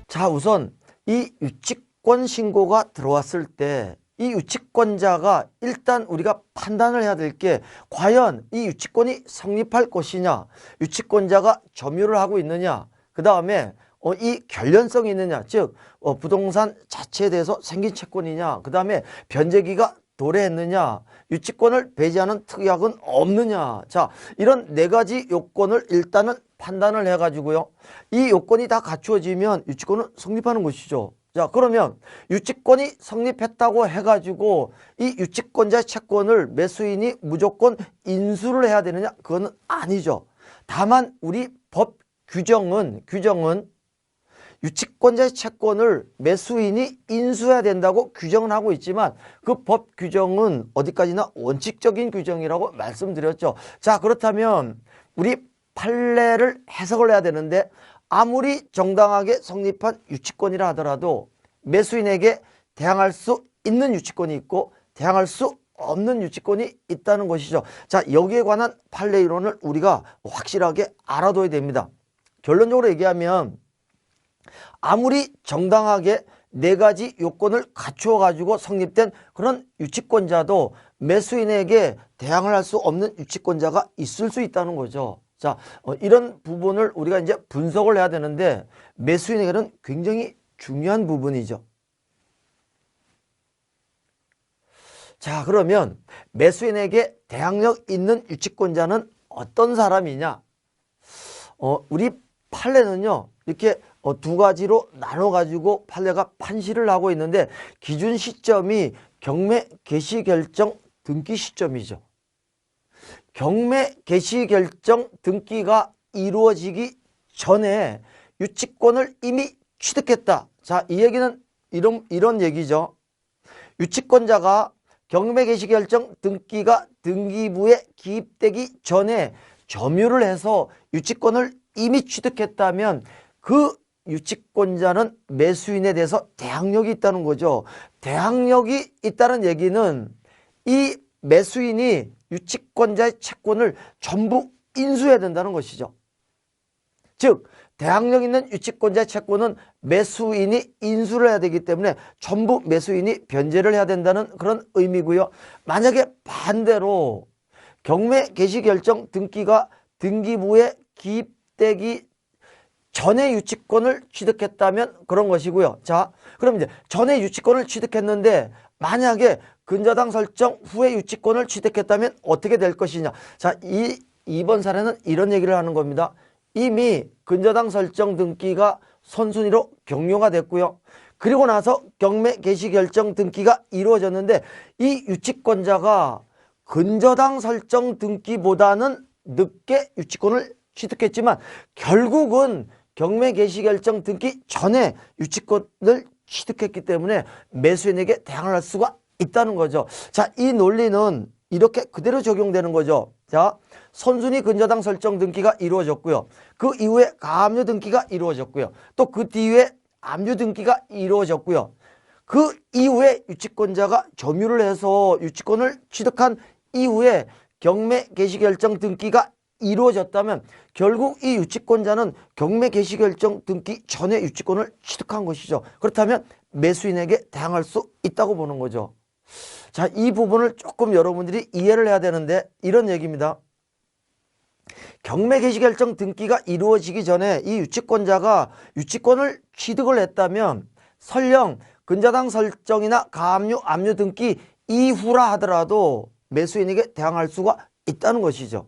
자, 우선 이 유치권 신고가 들어왔을 때 이 유치권자가 일단 우리가 판단을 해야 될 게 과연 이 유치권이 성립할 것이냐, 유치권자가 점유를 하고 있느냐, 그 다음에 이 결련성이 있느냐, 즉 부동산 자체에 대해서 생긴 채권이냐, 그 다음에 변제기가 도래했느냐, 유치권을 배제하는 특약은 없느냐. 자, 이런 네 가지 요건을 일단은 판단을 해가지고요, 이 요건이 다 갖추어지면 유치권은 성립하는 것이죠. 자, 그러면 유치권이 성립했다고 해가지고 이 유치권자의 채권을 매수인이 무조건 인수를 해야 되느냐? 그거는 아니죠. 다만 우리 법 규정은 유치권자의 채권을 매수인이 인수해야 된다고 규정을 하고 있지만 그 법 규정은 어디까지나 원칙적인 규정이라고 말씀드렸죠. 자, 그렇다면 우리 판례를 해석을 해야 되는데 아무리 정당하게 성립한 유치권이라 하더라도 매수인에게 대항할 수 있는 유치권이 있고 대항할 수 없는 유치권이 있다는 것이죠. 자, 여기에 관한 판례 이론을 우리가 확실하게 알아둬야 됩니다. 결론적으로 얘기하면 아무리 정당하게 네 가지 요건을 갖추어 가지고 성립된 그런 유치권자도 매수인에게 대항을 할 수 없는 유치권자가 있을 수 있다는 거죠. 자, 이런 부분을 우리가 이제 분석을 해야 되는데 매수인에게는 굉장히 중요한 부분이죠. 자, 그러면 매수인에게 대항력 있는 유치권자는 어떤 사람이냐? 우리 판례는요, 이렇게 두 가지로 나눠가지고 판례가 판시를 하고 있는데 기준 시점이 경매 개시 결정 등기 시점이죠. 경매 개시 결정 등기가 이루어지기 전에 유치권을 이미 취득했다. 자, 이 얘기는 이런 얘기죠. 유치권자가 경매 개시 결정 등기가 등기부에 기입되기 전에 점유를 해서 유치권을 이미 취득했다면 그 유치권자는 매수인에 대해서 대항력이 있다는 거죠. 대항력이 있다는 얘기는 이 매수인이 유치권자의 채권을 전부 인수해야 된다는 것이죠. 즉 대항력 있는 유치권자의 채권은 매수인이 인수를 해야 되기 때문에 전부 매수인이 변제를 해야 된다는 그런 의미고요. 만약에 반대로 경매 개시 결정 등기가 등기부에 기입되기 전에 유치권을 취득했다면 그런 것이고요. 자, 그럼 이제 전에 유치권을 취득했는데 만약에 근저당 설정 후에 유치권을 취득했다면 어떻게 될 것이냐. 자, 이번 사례는 이런 얘기를 하는 겁니다. 이미 근저당 설정 등기가 선순위로 경료가 됐고요. 그리고 나서 경매 개시 결정 등기가 이루어졌는데 이 유치권자가 근저당 설정 등기보다는 늦게 유치권을 취득했지만 결국은 경매 개시 결정 등기 전에 유치권을 취득했기 때문에 매수인에게 대항을 할 수가 있다는 거죠. 자, 이 논리는 이렇게 그대로 적용되는 거죠. 자, 선순위 근저당 설정 등기가 이루어졌고요. 그 이후에 가압류 등기가 이루어졌고요. 또 그 뒤에 압류 등기가 이루어졌고요. 그 이후에 유치권자가 점유를 해서 유치권을 취득한 이후에 경매 개시 결정 등기가 이루어졌다면 결국 이 유치권자는 경매 개시 결정 등기 전에 유치권을 취득한 것이죠. 그렇다면 매수인에게 대항할 수 있다고 보는 거죠. 자, 이 부분을 조금 여러분들이 이해를 해야 되는데 이런 얘기입니다. 경매 개시 결정 등기가 이루어지기 전에 이 유치권자가 유치권을 취득을 했다면 설령 근저당 설정이나 가압류, 압류 등기 이후라 하더라도 매수인에게 대항할 수가 있다는 것이죠.